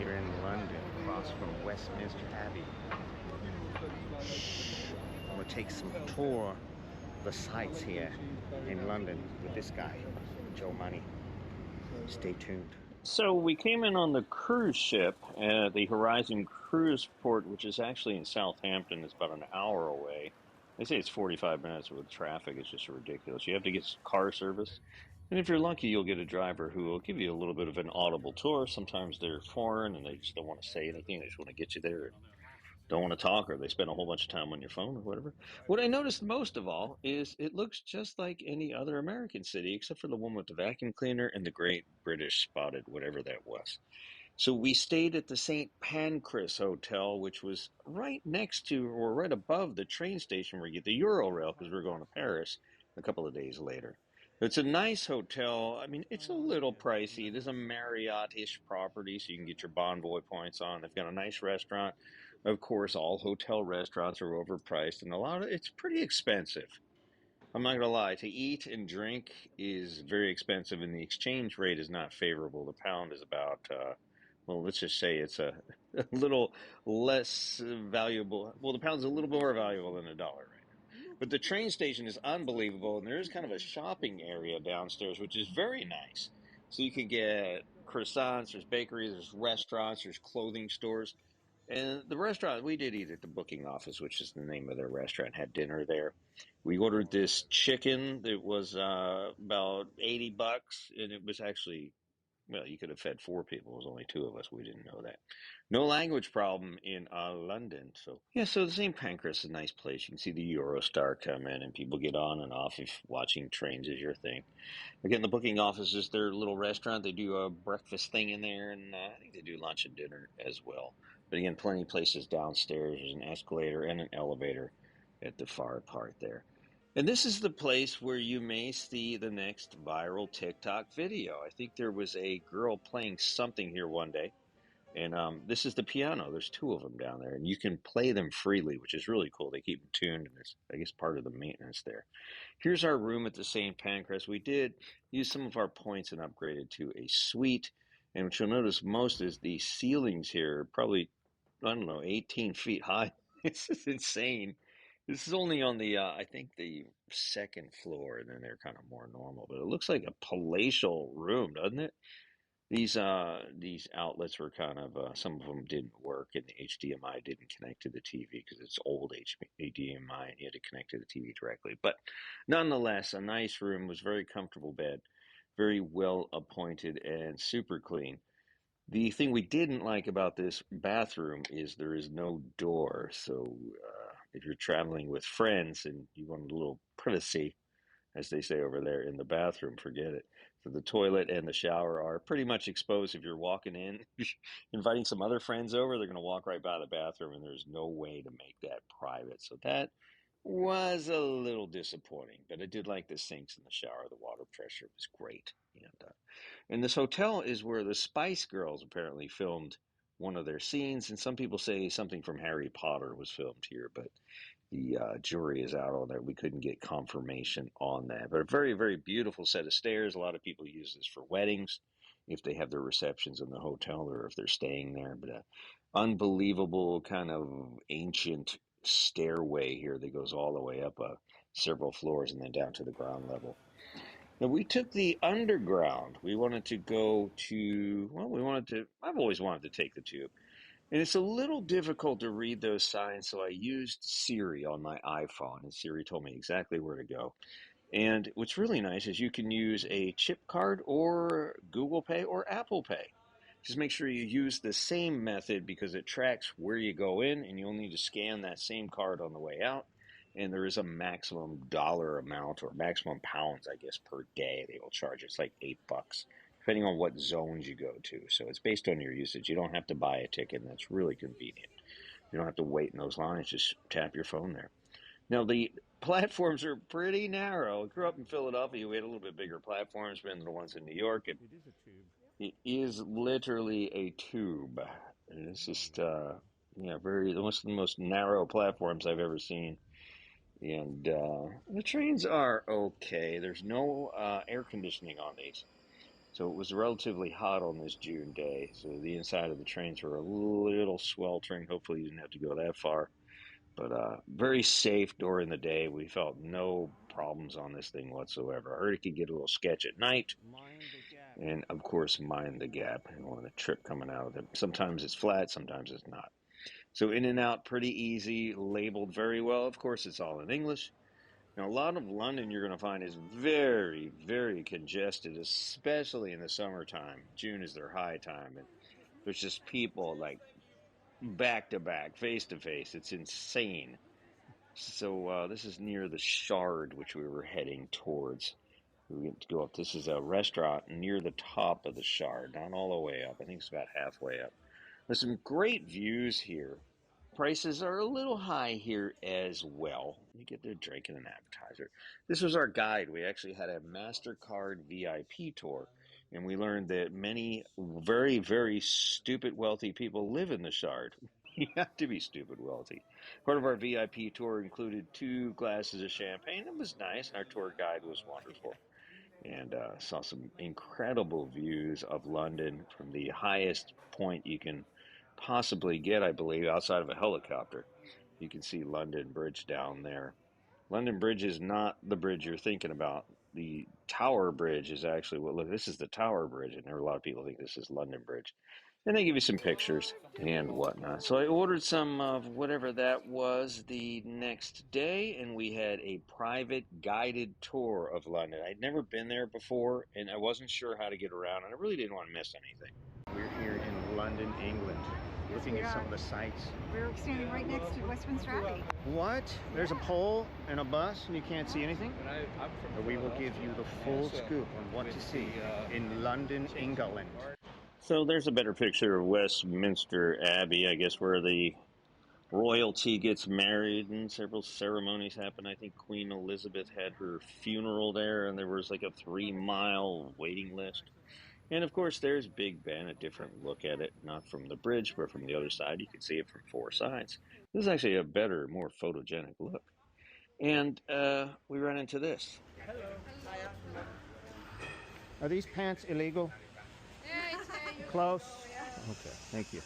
We're in London, across from Westminster Abbey. I'm gonna take some tour of the sights here in London with this guy, Joe Money. Stay tuned. So we came in on the cruise ship, the Horizon Cruise Port, which is actually in Southampton. It's about an hour away. They say it's 45 minutes with traffic. It's just ridiculous. You have to get car service. And if you're lucky, you'll get a driver who will give you a little bit of an audible tour. Sometimes they're foreign and they just don't want to say anything. They just want to get you there, don't want to talk, or they spend a whole bunch of time on your phone or whatever. What I noticed most of all is it looks just like any other American city, except for the one with the vacuum cleaner and the Great British Spotted, whatever that was. So we stayed at the St. Pancras Hotel, which was right next to or right above the train station where you get the Euro because we're going to Paris a couple of days later. It's a nice hotel. I mean, it's a little pricey. It is a Marriott-ish property, so you can get your Bonvoy points on. They've got a nice restaurant. Of course, all hotel restaurants are overpriced, and it's pretty expensive. I'm not gonna lie, to eat and drink is very expensive, and the exchange rate is not favorable. The pound is about, well, let's just say it's a little less valuable. Well, the pound's a little more valuable than a dollar right now. But the train station is unbelievable, and there is kind of a shopping area downstairs, which is very nice. So you can get croissants, there's bakeries, there's restaurants, there's clothing stores. And the restaurant, we did eat at the booking office, which is the name of their restaurant, had dinner there. We ordered this chicken that was about 80 bucks, and it was actually, well, you could have fed four people. It was only two of us. We didn't know that. No language problem in London. So, yeah, so the St. Pancras is a nice place. You can see the Eurostar come in, and people get on and off if watching trains is your thing. Again, the booking office is their little restaurant. They do a breakfast thing in there, and I think they do lunch and dinner as well. But again, plenty of places downstairs. There's an escalator and an elevator at the far part there. And this is the place where you may see the next viral TikTok video. I think there was a girl playing something here one day. And this is the piano. There's two of them down there, and you can play them freely, which is really cool. They keep them tuned, and it's, I guess, part of the maintenance there. Here's our room at the St. Pancras. We did use some of our points and upgraded to a suite. And what you'll notice most is the ceilings here, probably, I don't know, 18 feet high. It's just insane. This is only on the, I think, the second floor, and then they're kind of more normal. But it looks like a palatial room, doesn't it? These outlets were kind of some of them didn't work, and the HDMI didn't connect to the TV because it's old HDMI, and you had to connect to the TV directly. But nonetheless, a nice room, was very comfortable bed, very well appointed, and super clean. The thing we didn't like about this bathroom is there is no door. So if you're traveling with friends and you want a little privacy, as they say over there in the bathroom, forget it. So the toilet and the shower are pretty much exposed. If you're walking in, inviting some other friends over, they're going to walk right by the bathroom, and there's no way to make that private. So that was a little disappointing, but I did like the sinks and the shower. The water pressure was great. And this hotel is where the Spice Girls apparently filmed one of their scenes, and some people say something from Harry Potter was filmed here, but the jury is out on that. We couldn't get confirmation on that. But a very, very beautiful set of stairs. A lot of people use this for weddings if they have their receptions in the hotel or if they're staying there. But a unbelievable kind of ancient stairway here that goes all the way up several floors and then down to the ground level. Now, we took the underground. We wanted to go to, well, I've always wanted to take the tube. And it's a little difficult to read those signs, so I used Siri on my iPhone, and Siri told me exactly where to go. And what's really nice is you can use a chip card or Google Pay or Apple Pay. Just make sure you use the same method because it tracks where you go in, and you'll need to scan that same card on the way out. And there is a maximum dollar amount or maximum pounds, I guess, per day they will charge. It's like $8, depending on what zones you go to. So it's based on your usage. You don't have to buy a ticket, and that's really convenient. You don't have to wait in those lines. Just tap your phone there. Now, the platforms are pretty narrow. I grew up in Philadelphia. We had a little bit bigger platforms than the ones in New York. It is literally a tube. And it's just, one of the most narrow platforms I've ever seen. And the trains are okay. There's no air conditioning on these. So it was relatively hot on this June day. So the inside of the trains were a little sweltering. Hopefully you didn't have to go that far. But very safe during the day. We felt no problems on this thing whatsoever. I heard it could get a little sketch at night. And of course, mind the gap on the trip coming out of it. Sometimes it's flat, sometimes it's not. So in and out, pretty easy, labeled very well. Of course, it's all in English. Now, a lot of London you're going to find is very, very congested, especially in the summertime. June is their high time, and there's just people like back to back, face to face. It's insane. So this is near the Shard, which we were heading towards. We get to go up. This is a restaurant near the top of the Shard, not all the way up. I think it's about halfway up. There's some great views here. Prices are a little high here as well. You get their drink and an appetizer. This was our guide. We actually had a MasterCard VIP tour, and we learned that many very, very stupid wealthy people live in the Shard. You have to be stupid wealthy. Part of our VIP tour included 2 glasses of champagne. It was nice, and our tour guide was wonderful and saw some incredible views of London from the highest point you can possibly get, I believe, outside of a helicopter. You can see London Bridge down there. London Bridge is not the bridge you're thinking about. The Tower Bridge is actually what, look, this is the Tower Bridge, and there are a lot of people think this is London Bridge. And they give you some pictures and whatnot. So I ordered some of whatever that was the next day, and we had a private guided tour of London. I'd never been there before, and I wasn't sure how to get around, and I really didn't want to miss anything. We're here in London, England, looking at some of the sights. We're standing right next to Westminster Abbey. What? There's a pole and a bus, and you can't see anything? We will give you the full scoop on what to see in London, England. So there's a better picture of Westminster Abbey, I guess, where the royalty gets married and several ceremonies happen. I think Queen Elizabeth had her funeral there, and there was like a 3-mile waiting list. And of course, there's Big Ben, a different look at it, not from the bridge, but from the other side. You can see it from 4 sides. This is actually a better, more photogenic look. And we run into this. Hello. Are these pants illegal? Yeah, it's Close? Okay, thank you.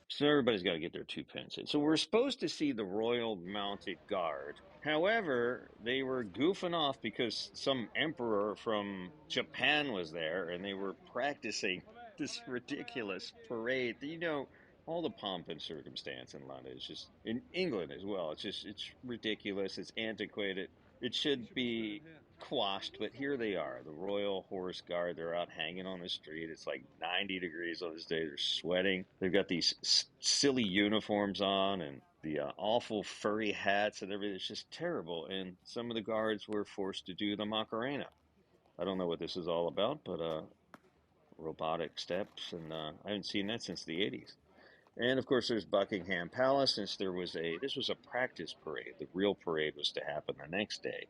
So everybody's got to get their 2 pence in. So we're supposed to see the Royal Mounted Guard. However, they were goofing off because some emperor from Japan was there and they were practicing this ridiculous parade. You know, all the pomp and circumstance in London is just, in England as well, it's ridiculous. It's antiquated. It should be quashed, but here they are, the Royal Horse Guard. They're out hanging on the street. It's like 90 degrees on this day. They're sweating. They've got these silly uniforms on and the awful furry hats and everything. It's just terrible. And some of the guards were forced to do the Macarena. I don't know what this is all about, but robotic steps, and I haven't seen that since the 80s. And of course, there's Buckingham Palace. Since this was a practice parade. The real parade was to happen the next day,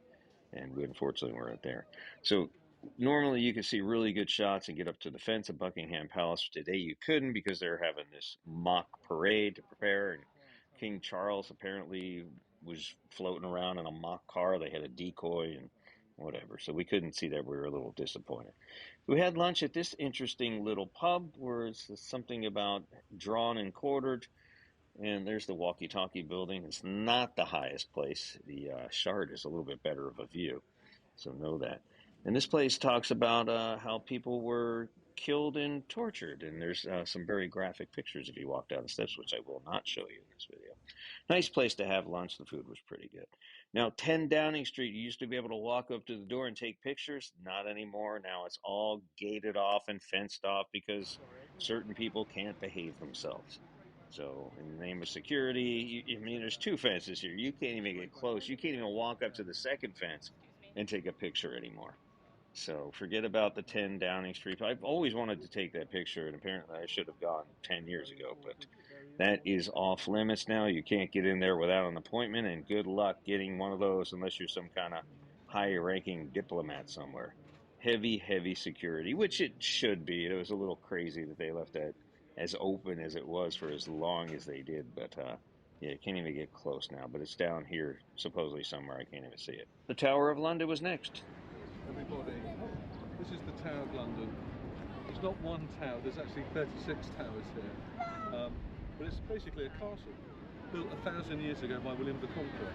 and we unfortunately weren't there. So normally you could see really good shots and get up to the fence of Buckingham Palace. Today you couldn't because they're having this mock parade to prepare, and King Charles apparently was floating around in a mock car. They had a decoy and whatever, so we couldn't see that. We were a little disappointed. We had lunch at this interesting little pub where it's something about drawn and quartered. And there's the walkie-talkie building. It's not the highest place. The Shard is a little bit better of a view, so know that. And this place talks about how people were killed and tortured, and there's some very graphic pictures if you walk down the steps, which I will not show you in this video. Nice place to have lunch. The food was pretty good. Now, 10 Downing Street, you used to be able to walk up to the door and take pictures. Not anymore. Now it's all gated off and fenced off because certain people can't behave themselves. So, in the name of security, I mean, there's 2 fences here. You can't even get close. You can't even walk up to the second fence and take a picture anymore. So, forget about the 10 Downing Street. I've always wanted to take that picture, and apparently I should have gone 10 years ago, but that is off limits now. You can't get in there without an appointment, and good luck getting one of those unless you're some kind of high-ranking diplomat somewhere. Heavy, heavy security, which it should be. It was a little crazy that they left that as open as it was for as long as they did, but yeah, you can't even get close now. But it's down here, supposedly somewhere. I can't even see it. The Tower of London was next. This is the Tower of London. It's not one tower, there's actually 36 towers here. But it's basically a castle, built 1,000 years ago by William the Conqueror.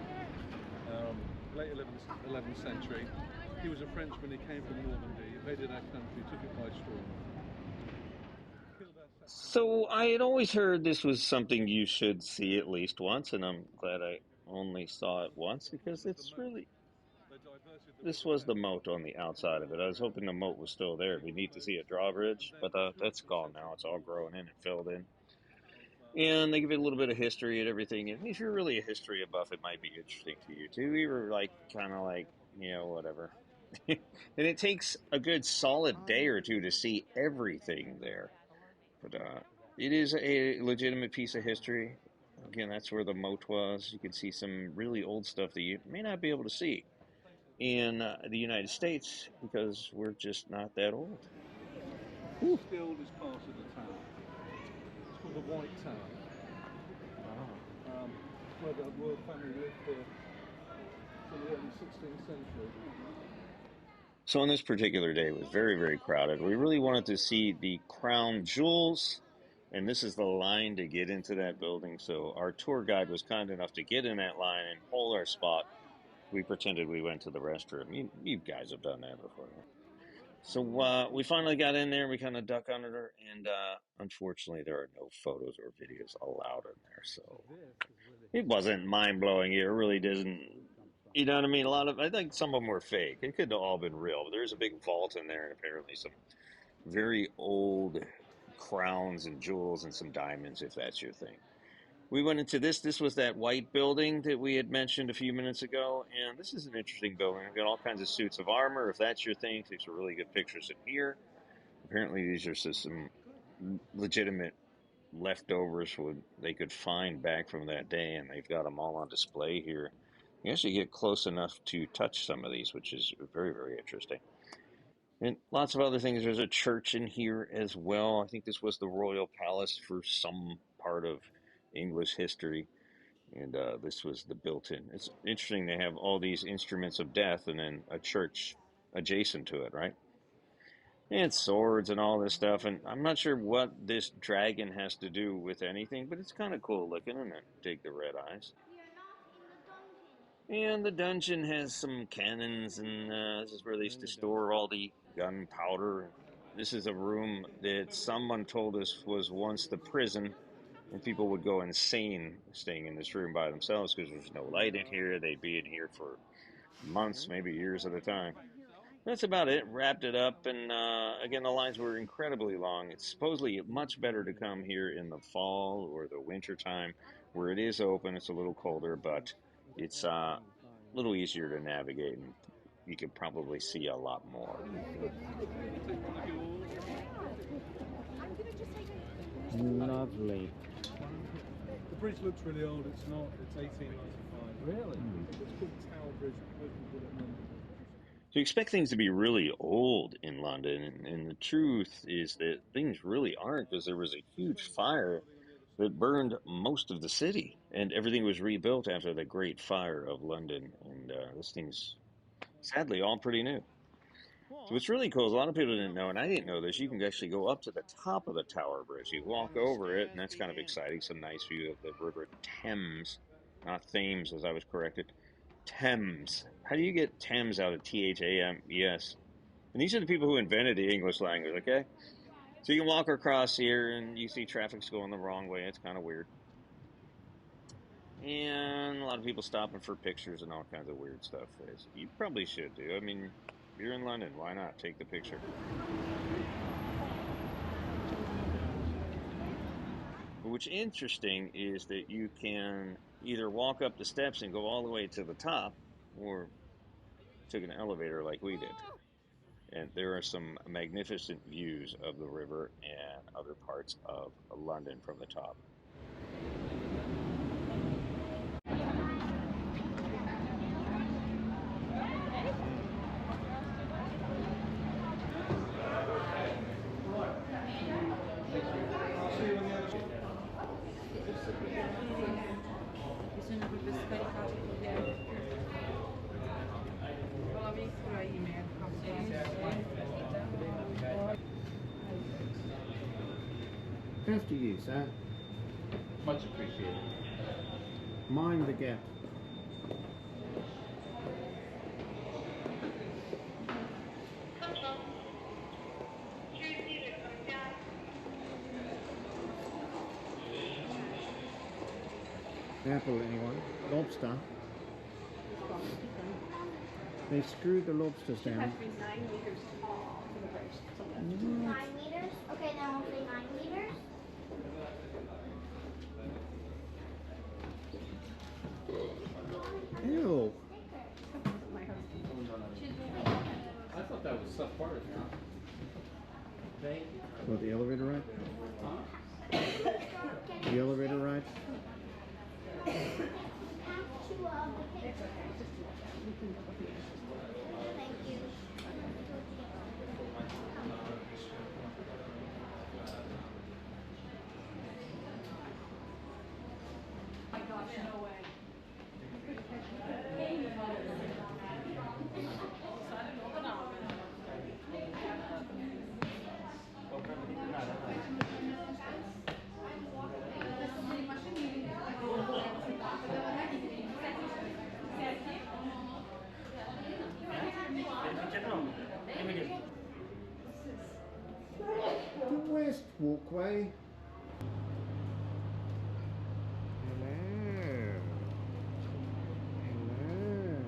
Late 11th century. He was a Frenchman, he came from Normandy, invaded our country, took it by storm. So I had always heard this was something you should see at least once, and I'm glad I only saw it once because it's really, this was the moat on the outside of it. I was hoping the moat was still there. It'd be neat to see a drawbridge, but that's gone now. It's all grown in and filled in. And they give it a little bit of history and everything. And if you're really a history buff, it might be interesting to you too. We were like, kind of like, whatever. And it takes a good solid day or two to see everything there. But it is a legitimate piece of history. Again, that's where the moat was. You can see some really old stuff that you may not be able to see in the United States because we're just not that old. This is the oldest part of the tower. It's called the White Tower. Where the royal family lived here from the early 16th century. So on this particular day, it was very, very crowded. We really wanted to see the crown jewels, and this is the line to get into that building. So our tour guide was kind enough to get in that line and hold our spot. We pretended we went to the restroom. You guys have done that before, right? So we finally got in there. We kind of duck under her, and unfortunately, there are no photos or videos allowed in there. So it wasn't mind blowing. It really doesn't. You know what I mean? I think some of them were fake. It could have all been real. But there's a big vault in there, and apparently some very old crowns and jewels and some diamonds, if that's your thing. We went into this. This was that white building that we had mentioned a few minutes ago, and this is an interesting building. I've got all kinds of suits of armor, if that's your thing. Takes some really good pictures in here. Apparently, these are some legitimate leftovers they could find back from that day, and they've got them all on display here. You actually get close enough to touch some of these, which is very, very interesting. And lots of other things. There's a church in here as well. I think this was the royal palace for some part of English history. And this was the built-in. It's interesting they have all these instruments of death and then a church adjacent to it, right? And swords and all this stuff. And I'm not sure what this dragon has to do with anything, but it's kind of cool looking, and I dig the red eyes. And the dungeon has some cannons, and this is where they used to store all the gunpowder. This is a room that someone told us was once the prison, and people would go insane staying in this room by themselves because there's no light in here. They'd be in here for months, maybe years at a time. That's about it. Wrapped it up, and again, the lines were incredibly long. It's supposedly much better to come here in the fall or the winter time, where it is open. It's a little colder, but it's a little easier to navigate, and you can probably see a lot more. Lovely. The bridge looks really old. It's not. It's 1895. Really? It's called Tower Bridge. So you expect things to be really old in London, and the truth is that things really aren't, because there was a huge fire that burned most of the city, and everything was rebuilt after the Great Fire of London, and this thing's sadly all pretty new. So what's really cool is a lot of people didn't know, and I didn't know this, you can actually go up to the top of the Tower Bridge. You walk over it, and that's kind of exciting. Some nice view of the River Thames, not Thames, as I was corrected. Thames. How do you get Thames out of Thames? And these are the people who invented the English language, okay? So you can walk across here and you see traffic's going the wrong way. It's kind of weird. And a lot of people stopping for pictures and all kinds of weird stuff. As you probably should do. I mean, you're in London. Why not take the picture? But what's interesting is that you can either walk up the steps and go all the way to the top, or took an elevator like we did. And there are some magnificent views of the river and other parts of London from the top. Bisogna proprio scaricare la veicola email. After you, sir. Much appreciated. Mind the gap. Apple, anyone? Lobster. They screwed the lobsters down. It has to be 9 meters tall for the bridge. So that's 9 meters? Okay, now we'll say 9 meters. Ew. my husband. I thought that was stuff part of it. What, the elevator ride? The elevator ride? Thank you. My gosh, no way. The West Walkway. Hello. Hello.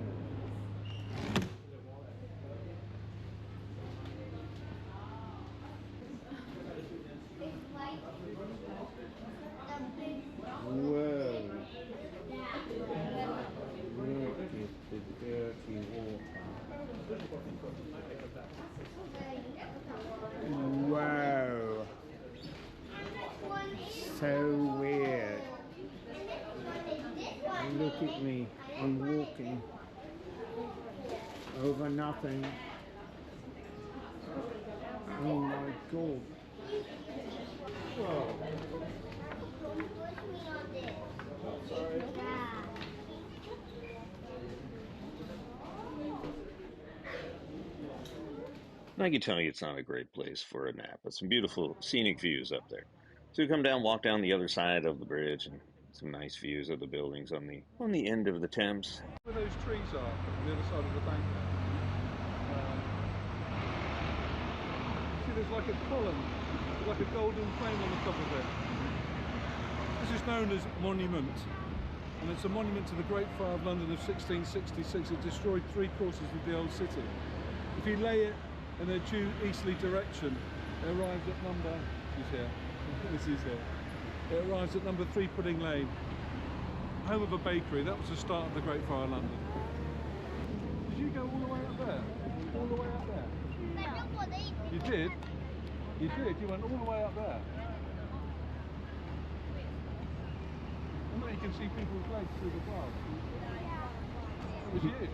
Whoa. Look at the dirty water. Wow. So weird. Look at me. I'm walking over nothing. Oh my god. Whoa. Sorry. I can tell you it's not a great place for a nap, but some beautiful scenic views up there. So we come down, walk down the other side of the bridge, and some nice views of the buildings on the end of the Thames. Where those trees are on the other side of the bank there. See, there's like a column, like a golden flame on the top of it. This is known as Monument, and it's a monument to the Great Fire of London of 1666. It destroyed 3/4 of the old city. If you lay it in a due easterly direction, it arrives at number, she's here, this is here. It arrives at number 3 Pudding Lane, home of a bakery. That was the start of the Great Fire of London. Did you go all the way up there? All the way up there? No. You did? You did? You went all the way up there? And there you can see people's legs through the glass. That was you.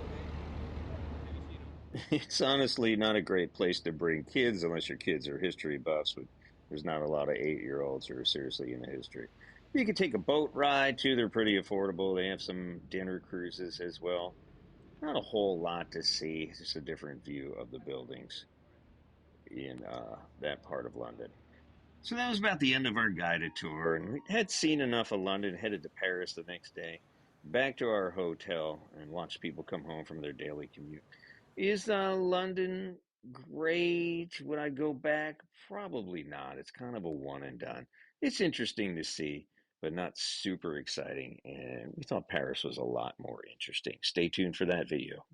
It's honestly not a great place to bring kids unless your kids are history buffs. But there's not a lot of 8-year-olds who are seriously into history. You can take a boat ride too. They're pretty affordable. They have some dinner cruises as well. Not a whole lot to see. Just a different view of the buildings in that part of London. So that was about the end of our guided tour, and we had seen enough of London. Headed to Paris the next day. Back to our hotel and watched people come home from their daily commute. Is London great? Would I go back? Probably not. It's kind of a one and done. It's interesting to see, but not super exciting. And we thought Paris was a lot more interesting. Stay tuned for that video.